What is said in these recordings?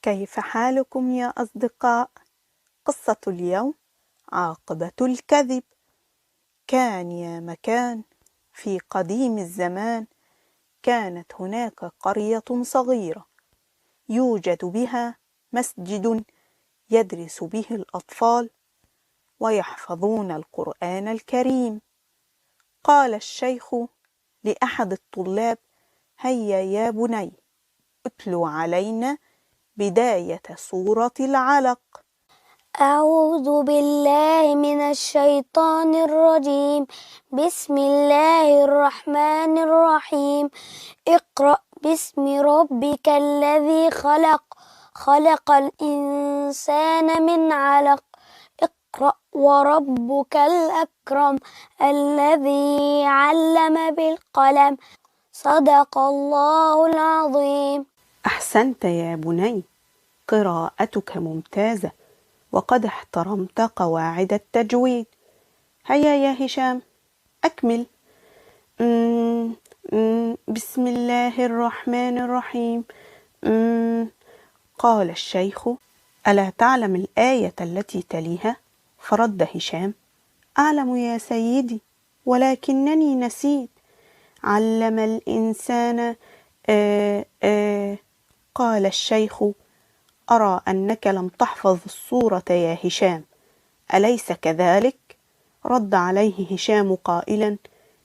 كيف حالكم يا أصدقاء؟ قصة اليوم عاقبة الكذب. كان يا مكان، في قديم الزمان كانت هناك قرية صغيرة يوجد بها مسجد يدرس به الأطفال ويحفظون القرآن الكريم. قال الشيخ لأحد الطلاب: هيا يا بني، اتلو علينا بداية سورة العلق. أعوذ بالله من الشيطان الرجيم. بسم الله الرحمن الرحيم. اقرأ باسم ربك الذي خلق، خلق الإنسان من علق. اقرأ وربك الأكرم الذي علم بالقلم. صدق الله العظيم. أحسنت يا بني، قراءتك ممتازة وقد احترمت قواعد التجويد. هيا يا هشام، أكمل. بسم الله الرحمن الرحيم. قال الشيخ: ألا تعلم الآية التي تليها؟ فرد هشام: أعلم يا سيدي، ولكنني نسيت. علم الإنسان قال الشيخ: أرى أنك لم تحفظ السورة يا هشام، أليس كذلك؟ رد عليه هشام قائلا: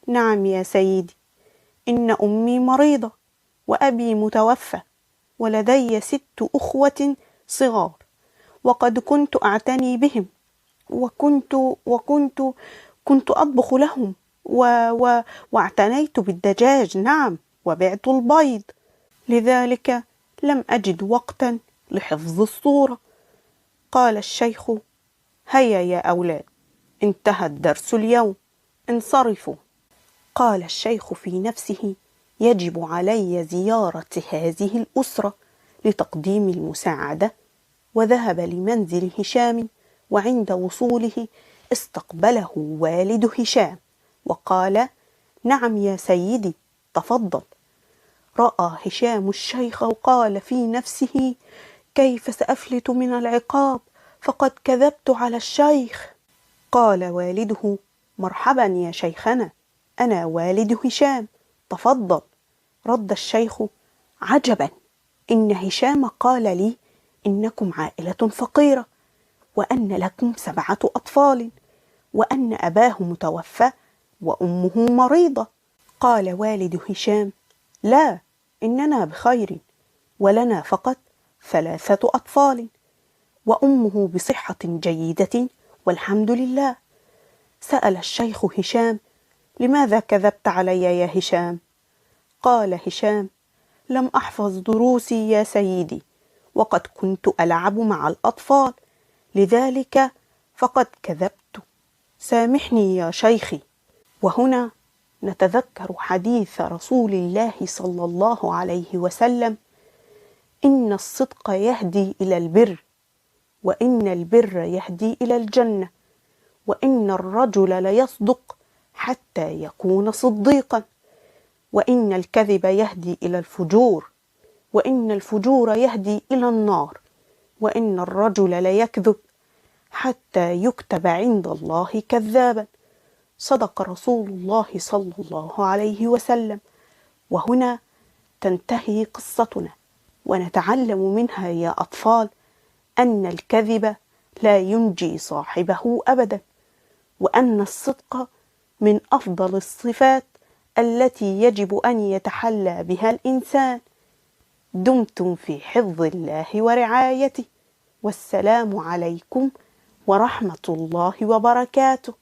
نعم يا سيدي، إن أمي مريضة وأبي متوفى ولدي 6 أخوة صغار، وقد كنت أعتني بهم، وكنت أطبخ لهم، واعتنيت بالدجاج، نعم، وبعت البيض، لذلك لم أجد وقتا لحفظ السورة. قال الشيخ: هيا يا أولاد، انتهى الدرس اليوم، انصرفوا. قال الشيخ في نفسه: يجب علي زيارة هذه الأسرة لتقديم المساعدة. وذهب لمنزل هشام، وعند وصوله استقبله والد هشام وقال: نعم يا سيدي، تفضل. رأى هشام الشيخ وقال في نفسه: كيف سأفلت من العقاب؟ فقد كذبت على الشيخ. قال والده: مرحبا يا شيخنا، أنا والد هشام، تفضل. رد الشيخ: عجبا، إن هشام قال لي إنكم عائلة فقيرة، وأن لكم 7 أطفال، وأن أباه متوفى وأمه مريضة. قال والد هشام: لا، إننا بخير، ولنا فقط 3 أطفال، وأمه بصحة جيدة والحمد لله. سأل الشيخ هشام: لماذا كذبت علي يا هشام؟ قال هشام: لم أحفظ دروسي يا سيدي، وقد كنت ألعب مع الأطفال، لذلك فقد كذبت، سامحني يا شيخي. وهنا نتذكر حديث رسول الله صلى الله عليه وسلم: إن الصدق يهدي إلى البر، وإن البر يهدي إلى الجنة، وإن الرجل ليصدق حتى يكون صديقا، وإن الكذب يهدي إلى الفجور، وإن الفجور يهدي إلى النار، وإن الرجل ليكذب حتى يكتب عند الله كذابا. صدق رسول الله صلى الله عليه وسلم. وهنا تنتهي قصتنا، ونتعلم منها يا أطفال أن الكذب لا ينجي صاحبه أبدا، وأن الصدق من أفضل الصفات التي يجب أن يتحلى بها الإنسان. دمتم في حفظ الله ورعايته، والسلام عليكم ورحمة الله وبركاته.